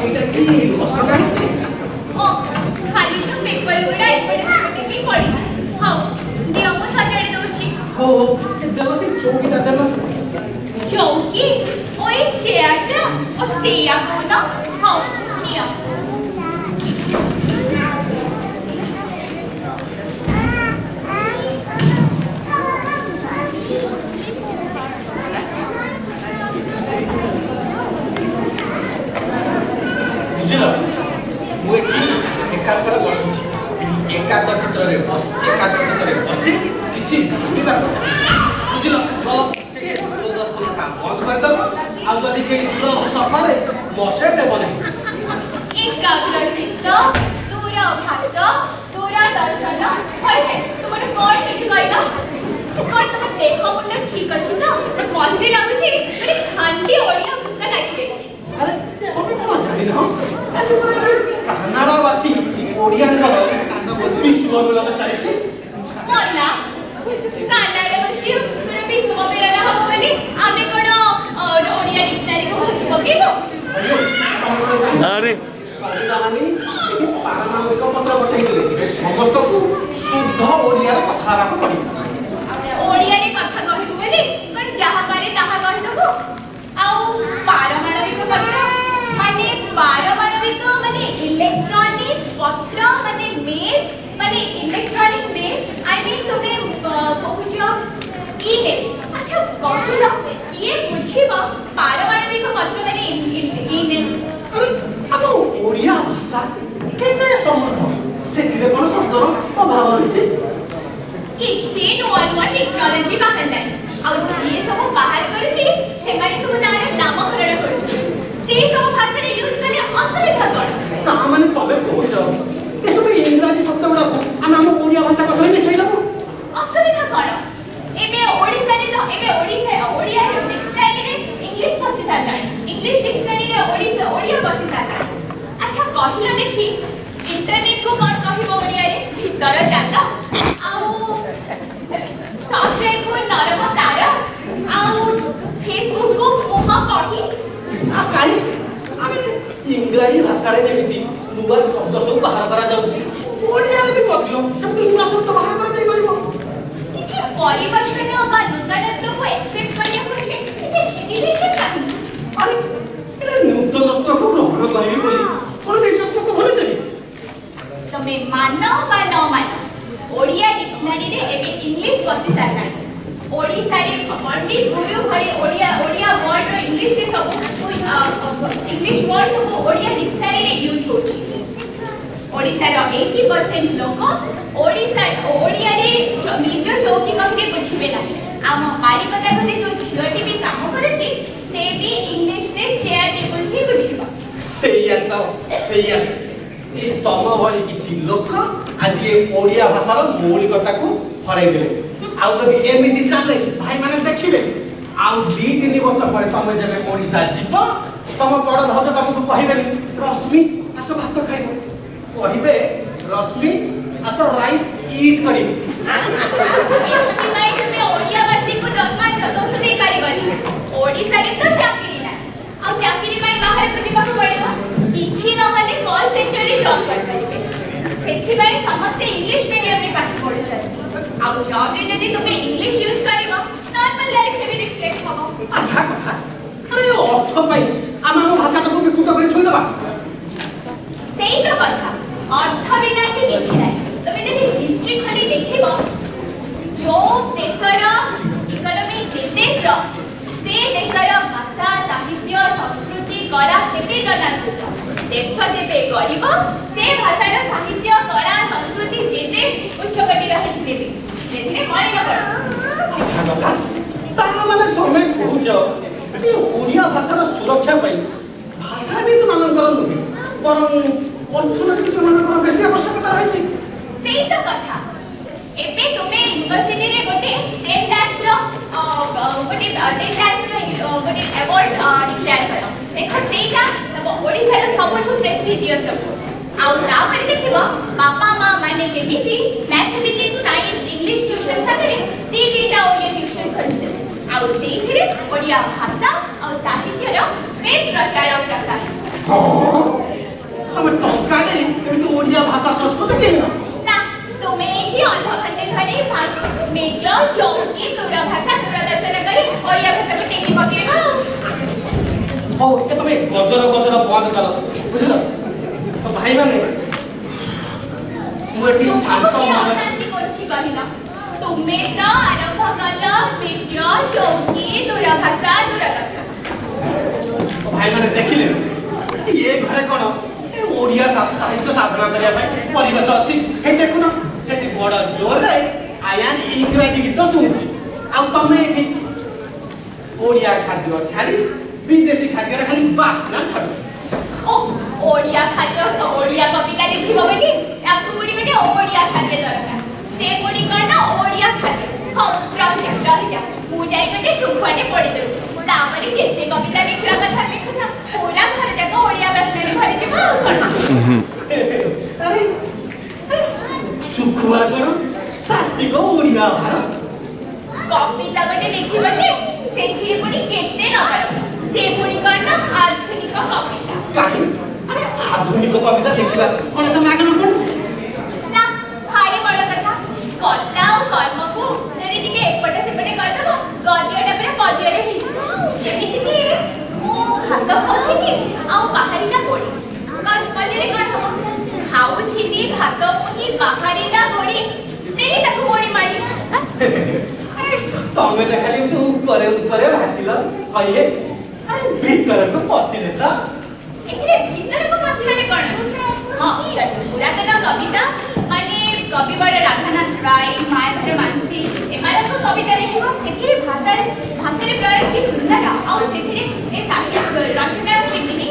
ଏଇଟା କି ଅସନା ହେଇଛି? ଓ ଖାଲି ତ ପେପର ଗୁଡ଼ା ଏପଟେ ସେପଟେ ବି ପଡ଼ିଛି। ହଉ ଦିଅ ମୁଁ ସଜାଡ଼ି ଦେଉଛି। ହଉ ଦେଲ ସେ ଚୌକିଟା ଦେଲ। ଚୌକି ଓ ଏ ଚେୟାରଟା ଓ ସେଇଆ କହୁନ। ହଉ ନିଅ। ବୁଝିଲ ମୁଁ ଏଠି ଏକାଗ୍ର ବସୁଛି ଏକାଗ୍ର ଚିତ୍ରରେ ବସି କିଛି ବୁଝିବା କଥା ବୁଝିଲ ଭଲ ସେ ଦୂରଦର୍ଶନଟା ବନ୍ଦ କରିଦେବ ଆଉ ଯଦି କେହି ଦୂରଭାଷ କରେ ମତେ ଦେବ ନାହିଁ। ଏକାଗ୍ର ଚିତ୍ତ ଦୂରଭାଷ ଦୂରଦର୍ଶନ ହଏ ତୁମର କ'ଣ କିଛି କହିଲ? କ'ଣ ତୁମ ଦେହ ମୁଣ୍ଡ ଠିକ ଅଛି ତ? ମତେ ଲାଗୁଛି ଗୋଟେ ଖାଣ୍ଟି ଓଡ଼ିଆ ଭୂତ ଲାଗିଯାଇଛି। ଆରେ ତମେ କ'ଣ ଜାଣିନ ଆଜି ପୁରା କାନାଡ଼ାବାସୀ ଓଡ଼ିଆଙ୍କର ବିଶ୍ୱ ମିଳନ ଚାଲିଛି। ମଲା କାନାଡ଼ାବାସୀ ବିଶ୍ୱ ମିଳନ ହବ ବୋଲି ଆମେ କ'ଣ ଓଡ଼ିଆ ଡିକ୍ସନାରୀକୁ ଘୋଷି ପକେଇବୁ? ଆରେ ସଂବିଧାନୀ ଏଠି ପାରମାଣବିକ ପତ୍ର ପଠାଇଥିଲେ ଏବେ ସମସ୍ତଙ୍କୁ ଶୁଦ୍ଧ ଓଡ଼ିଆରେ କଥା ହେବାକୁ ପଡ଼ିବ। ଓଡ଼ିଆରେ କଥା କହିବୁ ବୋଲି କ'ଣ ଯାହା ପାରେ ତାହା କହିଦେବୁ? ଆଉ ପାରମାଣବିକ ପତ୍ର ମାନେ ପାରମାଣବିକ ମାନେ ଇଲେକ୍ଟ୍ରୋନିକ ପତ୍ର ମାନେ ମେଲ୍ ମାନେ ଇଲେକ୍ଟ୍ରୋନିକ ମେଲ୍ ଆଇ ମିନ୍ ତୁମେ କହୁଛ ଇମେଲ୍। ଆଚ୍ଛା କହିଲ କିଏ ବୁଝିବ ପାରମାଣବିକ ପତ୍ର ମାନେ ଇମେଲ୍? ଆମ ଓଡ଼ିଆ ଭାଷା କେତେ ସମୃଦ୍ଧ ସେଥିରେ କ'ଣ ଶବ୍ଦର ଅଭାବ ରହିଛି? କେତେ ନୂଆ ନୂଆ ଟେକ୍ନୋଲୋଜି ବାହାରିଲାଣି ଆଉ ଯିଏ ସବୁ ବାହାର କରୁଛି ସେମାନେ ସବୁ ତାର ନାମକରଣ କରୁଛି। ସେ ସବୁ ଭାଷାରେ ୟୁଜ୍ କଲେ ଅସୁବିଧା କ'ଣ? ତା ମାନେ ତମେ କହୁଛ ଏସବୁ ଇଂରାଜୀ ଶବ୍ଦ ଗୁଡ଼ାକୁ ଆମେ ଆମ ଓଡ଼ିଆ ଭାଷା କଥା ମିଶାଇ ଦେବୁ? ଅସୁବିଧା କ'ଣ? ଏବେ ଓଡ଼ିଶାରେ ତ ଏବେ ଓଡ଼ିଆ ଡିକ୍ସନାରୀରେ ଇଂଲିଶ ପଶି ସାରିଲାଣି ଇଂଲିଶ ଡିକ୍ସନାରୀରେ ଓଡ଼ିଆ ପଶି ସାରିଲାଣି। ଆଚ୍ଛା କହିଲ ଦେଖି ଇଣ୍ଟରନେଟକୁ କ'ଣ କହିବ ଓଡ଼ିଆରେ? ଭିତର ଜାଲ ଆଉ ସଫ୍ଟୱେରକୁ ନରମ ତାର ଆଉ ଫେସବୁକକୁ ମୁହଁ କହି। କାହିଁ ଆମେ ଇଂରାଜୀ ଭାଷାରେ ଯେମିତି ନୂଆ ଶବ୍ଦ ସବୁ ବାହାର କରାଯାଉଛି ଓଡ଼ିଆରେ ବି ମଧ୍ୟ ସେମିତି ନୂଆ ଶବ୍ଦ ବାହାର କରାଯାଇପାରିବ। କିଛି ପରିବର୍ତ୍ତନ ବା ନୂତନତ୍ୱକୁ ଏକ୍ସେପ୍ଟ କରିବାକୁ ହେଲେ ହେଜିଟେସନ୍ କାହିଁକି? ଆରେ ଏରେ ନୂତନତ୍ୱକୁ ଗ୍ରହଣ କରିବି ବୋଲି କ'ଣ ନିଜତ୍ୱକୁ ଭୁଲି ଦେବି? ତମେ ମାନ ବା ନ ମାନ ଓଡ଼ିଆ ଡିକ୍ସନାରୀରେ ଏବେ ଇଂଲିଶ ପଶି ସାରିଲାଣି। ଓଡ଼ିଶାରେ ପଣ୍ଡିତ ଗୁରୁ ଭଳି ଓଡ଼ିଆ ୱାର୍ଡର ଇଂଲିଶରେ ସବୁ ଇଂଲିଶ ୱାର୍ଡ ସବୁ ଓଡ଼ିଆ ଡିକ୍ସନାରୀରେ ୟୁଜ୍ ହେଉଛି। ଓଡ଼ିଶାର 80% ଲୋକ ଓଡ଼ିଆରେ ନିଜ ଚୌକି କହିଲେ ବୁଝିବେ ନାହିଁ। ଆମ ବାରିପଦା ଘରେ ଯେଉଁ ଝିଅଟି ବି କାମ କରୁଛି ସେ ବି ଇଂଲିଶରେ ଚେୟାର ଟେବୁଲ ହିଁ ବୁଝିବ। ସେଇଆ ଏ ତମ ଭଳି କିଛି ଲୋକ ଆଜି ଏ ଓଡ଼ିଆ ଭାଷାର ମୌଳିକତାକୁ ହରାଇଦେଲେ। ଆଉ ଯଦି ଏମିତି ଚାଲେ ଭାଇମାନେ ଦେଖିବେ ଆଉ 2-3 ବର୍ଷ ପରେ ତମେ ଯେବେ ଓଡ଼ିଶା ଯିବ ତମ ବଡ଼ ଭାଉଜ ତମକୁ କହିବେନି ରଶ୍ମି ଆସ ଭାତ ଖାଇବ କହିବେ ରଶ୍ମି ଆସ ରାଇସ୍ ଇଟ୍ କରିବି। ଏଥିପାଇଁ ତୁମେ ଓଡ଼ିଆବାସୀଙ୍କୁ ଦୋଷ ଦେଇପାରିବନି। ଓଡ଼ିଶାରେ ତ ଚାକିରି ନାହିଁ ଆଉ ଚାକିରି ପାଇଁ ବାହାରକୁ ଯିବାକୁ ପଡ଼ିବ। କିଛି ନହେଲେ କଲ୍ ସେକ୍ଟରରେ ଜବ୍ କରିପାରିବେ। ସେଥିପାଇଁ ସମସ୍ତେ ଇଂଲିଶ ମିଡ଼ିୟମରେ ପାଠ ପଢ଼ୁଛନ୍ତି। ଆଉ ଜବ୍ରେ ଯଦି ତୁମେ ଇଂଲିଶ ୟୁଜ୍ କରିବ ନର୍ମାଲ ଲାଇଫ୍ରେ ବି ରିଫ୍ଲେକ୍ଟ ହେବ। ଆଚ୍ଛା କଥା ଆରେ ଅର୍ଥ ପାଇଁ ଆମେ ଆମ ଭାଷାଟାକୁ ବିକୃତ କରି ଥୋଇଦେବା? ସେଇ ତ କଥା ଅର୍ଥ ବିନା କି କିଛି ନାହିଁ। ତୁମେ ଯଦି ହିଷ୍ଟ୍ରି ଖୋଲି ଦେଖିବ ଯେଉଁ ଦେଶର ଇକୋନୋମି ଯେତେ ଷ୍ଟ୍ରଙ୍ଗ ସେ ଦେଶର ଭାଷା ସାହିତ୍ୟ ସଂସ୍କୃତି କଳା ସେତେ ଜନାଦୃତ। ଦେଶ ଯେବେ ଗରିବ ସେ ଭାଷାର ସାହିତ୍ୟ କଳା ସଂସ୍କୃତି ଯେତେ ଉଚ୍ଚକୋଟୀର ହେଇଥିଲେ ବି ସେଥିରେ ମଳିନ ପଡ଼। ଆଚ୍ଛା କଥା ତାମାନେ ତମେ କହୁଛ ଏ ଓଡ଼ିଆ ଭାଷାର ସୁରକ୍ଷା ପାଇଁ ଭାଷାବିତମାନଙ୍କର ନୁହେଁ ବରଂ ଅର୍ଥନୀତିମାନଙ୍କର ବେଶୀ ଆବଶ୍ୟକତା ରହିଛି। ସେଇ ତ କଥା। ଏବେ ତୁମେ ୟୁନିଭର୍ସିଟିରେ ଗୋଟେ 10 ଲାଖର ଗୋଟେ ଆୱାର୍ଡ ଡିକ୍ଲେୟାର କର। ଦେଖ ସେଇଟା ଓଡ଼ିଶାର ସବୁଠୁ ପ୍ରେଷ୍ଟିଜିୟସ୍ ହେବ। ଆଉ ତାପରେ ଦେଖିବ ବାପା ମା ମାନେ କେମିତି ମ୍ୟାଥମେଟିକ୍ସ ସାଇନ୍ସ ଇଂଲିଶ ଟ୍ୟୁସନ୍ ସାଙ୍ଗରେ ଦୁଇଟା ଓଡ଼ିଆ ଟ୍ୟୁସନ୍ ଖୋଲିଦେବେ। ଆଉ ସେଇଥିରେ ଓଡ଼ିଆ ଭାଷା ଆଉ ସାହିତ୍ୟର ବେଶ ପ୍ରଚାର ପ୍ରସାର। ତମେ ଟଙ୍କା ଦେଇ କେମିତି ଓଡ଼ିଆ ଭାଷା ସଂସ୍କୃତ କିଣିବ? ନା ତୁମେ ଏଠି ଅଧଘଣ୍ଟେ ଧରି ମେଜ ଚୌକି ଦୂରଭାଷା ଦୂରଦର୍ଶନ କରି ଓଡ଼ିଆ ଭାଷାକୁ ଟେକି ପକେଇବ। ହଉ ଏ ତମେ ଗଜର ବନ୍ଦ କର ବୁଝିଲ ତ ଭାଇମାନେ ମୁଁ ଏଠି ଶାନ୍ତ ଶାନ୍ତି କରୁଛି କହିଲ ତୁମେ ତ ଆରମ୍ଭ କଲ ମେଜ ଚୌକି ଦୂରଭାଷା ଦୂରଦର୍ଶନ। ଭାଇମାନେ ଦେଖିଲେ ଏ ଘରେ କ'ଣ ଏ ଓଡ଼ିଆ ସାହିତ୍ୟ ସାଧନା କରିବା ପାଇଁ ପରିବେଶ ଅଛି। ଏ ଦେଖୁନ ସେଠି ବଡ଼ ଜୋରରେ ଆୟାନ ଇଂରାଜୀ ଗୀତ ଶୁଣୁଛି ଆଉ ତମେ ଏଠି ଓଡ଼ିଆ ଖାଦ୍ୟ ଛାଡ଼ି ବିଦେଶୀ ଖାଦ୍ୟରେ ଖାଲି ବାସ୍ନା ଛାଡୁଛି। ଓ ଓଡ଼ିଆ ଖାଦ୍ୟ ଓଡ଼ିଆ କବିତା ଲେଖିବ ବୋଲି ତାକୁ ପୁଣି ଗୋଟେ ଓଡ଼ିଆ ଖାଦ୍ୟ ଦରକାର। ସେ ପୁଣି କ'ଣ ଓଡ଼ିଆ ଖାଦ୍ୟ। ହଉ ରହିଯା ମୁଁ ଯାଇ ଗୋଟେ ସୁଖୁଆଟେ ପଡ଼ି ଦେଉଛି ତାପରେ ଯେତେ କବିତା ଲେଖିବା କଥା ଲେଖୁଥା ପୁରା ଘର ଯାକ ଓଡ଼ିଆ ବାସ୍ନାରେ ଭରିଯିବ ଆଉ କ'ଣ। ଆରେ ସୁଖୁଆ କ'ଣ ସାତ୍ତ୍ୱିକ ଓଡ଼ିଆ ଆହାର। କବିତା ଗୋଟେ ଲେଖିବ ଯେ ସେଥିରେ ପୁଣି କେତେ ନମ୍ବର ସେ ପୁଣି କ'ଣ ଆଧୁନିକ କବିତା। କାହିଁ ଆରେ ଆଧୁନିକ କବିତା ଲେଖିବା କ'ଣ ଏତେ ମାଗଣା ପଡୁଛି? ନା ଭାରି ବଡ଼ କଥା କର୍ତ୍ତା ଆଉ କର୍ମକୁ ଯଦି ଟିକେ ଏପଟ ସେପଟେ କରିଦେବ ଗଦ୍ୟଟା ପୁରା ପଦ୍ୟରେ ହେଇଯିବ। ଯେମିତି କି ମୁଁ ଭାତ ଖାଉଥିଲି ଆଉ ବାହାରିଲା ଗୋଡ଼ି ପଦ୍ୟରେ କ'ଣ ହବ? ଖାଉଥିଲି ଭାତ ପୁଣି ବାହାରିଲା ଗୋଡ଼ି ତେଣୁ ତାକୁ ଗୋଡ଼ି ମାଡ଼ି। ତମେ ତ ଖାଲି ଉପରେ ଭାସିଲ କହିଲେ ଭିତରକୁ ପଶିଲେ ତ ଏଥିରେ ଭିତରକୁ ପଶିବାରେ କ'ଣ ଅଛି? ହଁ ପୁରାତନ କବିତା ମାନେ କବିବର ରାଧାନାଥ ରାୟ ମାୟାଧର ମାନସୀ ଏମାନଙ୍କ କବିତା ଦେଖିବ ସେଥିରେ ଭାଷାରେ ପ୍ରୟୋଗ କି ସୁନ୍ଦର ଆଉ ସେଥିରେ ଏ ସାହିତ୍ୟ ରଚନା କେମିତି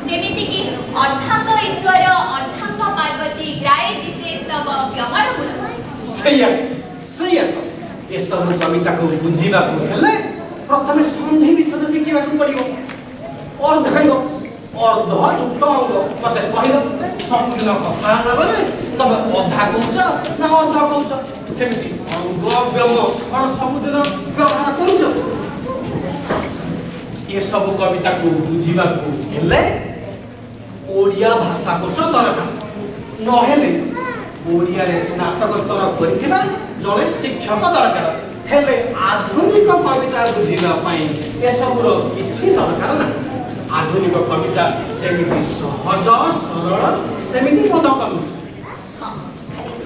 ଯେମିତିକି ଅର୍ଥାଙ୍କ ଈଶ୍ୱର ଅର୍ଥାଙ୍କ ପାର୍ବତୀ ଗ୍ରାଏ ଦିଶେ ତବ ବ୍ୟମର ମୂଳ। ସେଇଆ ଏସବୁ କବିତାକୁ ବୁଝିବାକୁ ହେଲେ ପ୍ରଥମେ ସନ୍ଧି ବିଚ୍ଛେଦ ଶିଖିବାକୁ ପଡ଼ିବ। ଅର୍ଦ୍ଧାଙ୍ଗ ଅର୍ଦ୍ଧ ଯୁକ୍ତ ଅଙ୍ଗ ମତେ କହିଲ ସମ୍ପୂର୍ଣ୍ଣ କଥା ହେଲା ବେଳେ ତମେ ଅଧା କହୁଛ ନା ଅର୍ଦ୍ଧ କହୁଛ? ସେମିତି ଅଙ୍ଗ ବ୍ୟଙ୍ଗ କ'ଣ ସବୁଦିନ ବ୍ୟବହାର କରୁଛ? ଏସବୁ କବିତାକୁ ବୁଝିବାକୁ ହେଲେ ଓଡ଼ିଆ ଭାଷାକୋଷ ଦରକାର ନହେଲେ ଓଡ଼ିଆରେ ସ୍ନାତକୋତ୍ତର କରିଥିବା ଜଣେ ଶିକ୍ଷକ ଦରକାର। ହେଲେ ଆଧୁନିକ କବିତା ବୁଝିବା ପାଇଁ ଏସବୁର କିଛି ଦରକାର ନାହିଁ। ଆଧୁନିକ କବିତା ଯେମିତି ସହଜ ସରଳ ସେମିତି ବୋଧଗମ୍ୟ।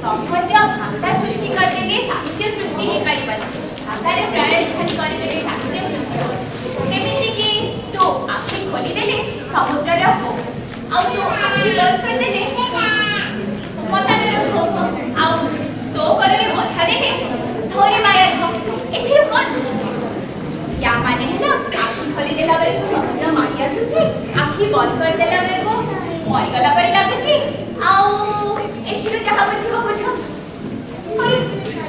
ସହଜ ଭାଷା ସୃଷ୍ଟି କରିଦେଲେ ସାହିତ୍ୟ ସୃଷ୍ଟି ହେଇପାରିବନି। ଭାଷାରେ ପ୍ରୟୋଗ ଖାଲି କରିଦେଲେ ସାହିତ୍ୟ ସୃଷ୍ଟି ହେବ। ଯେମିତିକି ତୁ ଆଖି ଖୋଲିଦେଲେ ସମୁଦ୍ରର ଭୋ ଆଉ ତୁ ଆଖି ବନ୍ଦ କରିଦେଲେ ମତାନର ଭୋ ଆଉ ତୋ କଳରେ କଥା ଦେଲେ ଧୋରେ ମାୟା ଧୋ। ଏଥିରୁ କ'ଣ ବୁଝିବ? ୟା ମାନେ ହେଲା ଆଖି ଖୋଲିଦେଲା ବେଳକୁ ସମୁଦ୍ର ମାଡ଼ି ଆସୁଛି ଆଖି ବନ୍ଦ କରିଦେଲା ବେଳକୁ ମରିଗଲା ପରି ଲାଗୁଛି ଆଉ ଏଥିରୁ ଯାହା ବୁଝିବ ବୁଝ।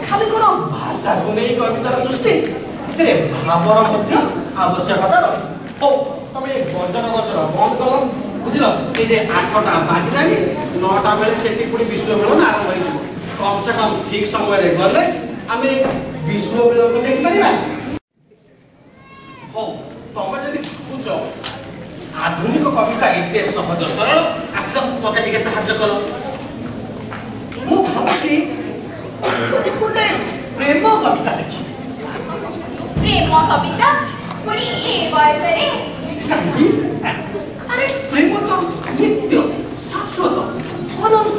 ଖାଲି କ'ଣ ଭାଷାକୁ ନେଇ କବିତାର ସୃଷ୍ଟି ଏଥିରେ ଭାବର ମଧ୍ୟ ଆବଶ୍ୟକତା ରହିଛି। ହଉ ତମେ ଗଜର ବନ୍ଦ କଲ ବୁଝିଲ। এই যে 8টা বাজিলানি 9টা বেলে সেটি পুরি বিশ্বমিলন আরম্ভ হইଯିବ। কম সে কম ঠিক সময়ে গলে আমি বিশ্বমিলন দেখি পারিবা। হও তুমি যদি বুঝ আধুনিক কবিতা এতে সহজ সরল আস মতে টিকে সাহায্য কর। মু ভাবছি গোটে প্রেম কবিতা দেখি। প্রেম কবিতা পুরি এ বয়সরে আরে প্রেম তো নিত্য শাশ্বত অনন্ত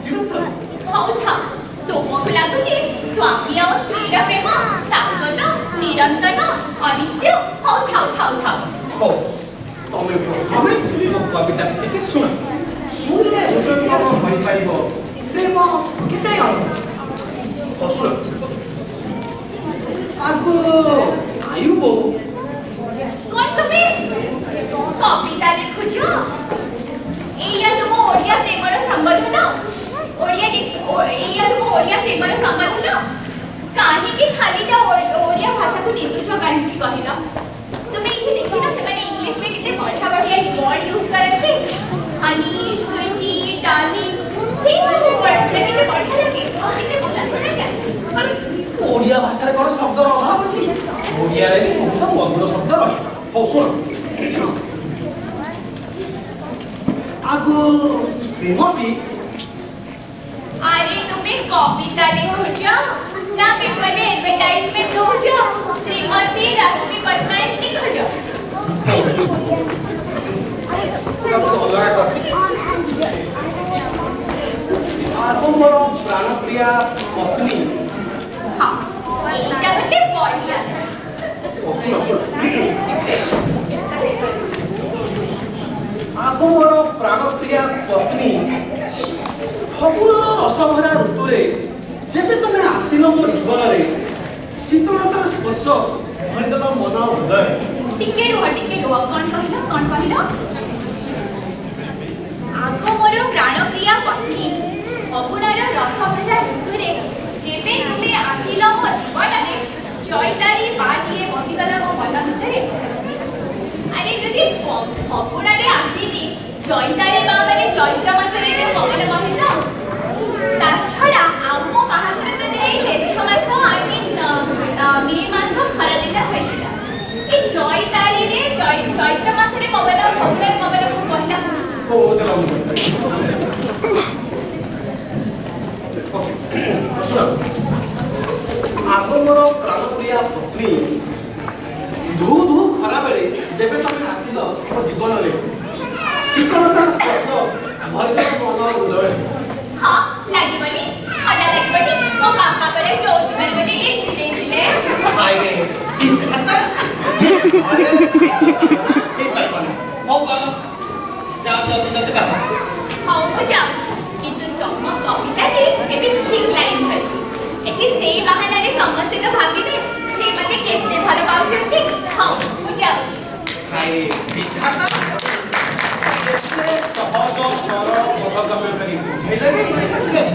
চিরন্তন। হও থাও তোমাকে লাগুছি স্বামী আর স্ত্রীর প্রেম শাশ্বত নিরন্তন অনিত্য। হও থাও থাও থাও হও তুমি প্রথমে কবিতা থেকে শুন শুনলে বুঝবে কম হইপারিব প্রেম কেতে অনন্ত। শুন আগো আয়ু বউ কোন তুমি কবিতা লিখুছ? এইয়া তুমি ওড়িয়া প্রেমর সম্বোধন এইয়া তুমি ওড়িয়া প্রেমর সম্বোধন কাহিকি খালিটা ওড়িয়া ভাষাকু নিন্দুছ কাহিকি কহিল? তুমি এটি দেখিনা সেমানে ইংলিশে কেতে বঢ়িয়া বঢ়িয়া ওয়ার্ড ইউজ করতে হানি সুইটি ডার্লিং সেই ওয়ার্ড কেতে বঢ়িয়া লাগে আর কেতে ভাল শুনা যায়। আরে ওড়িয়া ভাষারে কোন শব্দর অভাব আছে? ওড়িয়ারে বি বহুত মধুর শব্দ রয়েছে। হও শুন आगो श्रीमती अरे तुम्हें कविता लिखुछ ना पेपर में एडवर्टाइजमेंट दउछ श्रीमती रश्मि पटनायक लिखुछ आगो मोर प्राणप्रिया पत्नी हां एटा गोटे बढ़िया आगो मोर प्राणप्रिया पत्नी फगुणर रसभरा ऋतुरे जेबे तुमे आसिल मो जीवन रे शीतलतार स्पर्श भरिदेल मन हृदय टिके रुह कौन कहलो आगो मोर प्राणप्रिया पत्नी फगुणर रसभरा ऋतुरे जेबे तुमे आसिल मो जीवन रे चैताली बाटिए बसिगला मो मन भितरे अरे जदि फगुणरे आसिली चैताली बा माने चैत्र मासरे जे पवन बहित ता छडा आमो बाहागुरे तो जे जेष्ठ मास आई मीन मे मास खरा दिन होइला ए चैताली रे चैत्र मासरे पवन फगुणरे पवन को कहला को देला आगो मोर प्राणप्रिया पत्नी धू धू खरा बेले जेबे तुमे आसिल मो जीवन रे शीतलतार स्पर्श भरिदेल मन हृदय हां लागिबनी खडा लागिबनी मो काका परे जोति माने गोटे एसी देखिले हाय रे अरे ठीक पाइबनी मो गल जा जल्दी का हां मो जाऊ किंतु तुम कविता रे केबे ठीक लाइन होई एटी सेई बहाना रे समस्त तो भाबिबे से मते केते भलो पाउछंती हां मो जाऊ हाय विधाता सहज सरल बोधगम्य करी बुझेले भी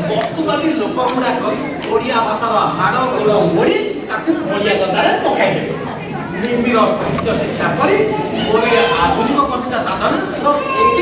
वस्तुवादी लोक गुड़ाक ओडिया भाषार हाड़ गोड़ मोड़ी ताकू बलिया गदारे पकाई निम्बिर साहित्य शिक्षा करी ओरे आधुनिक कविता साधन एक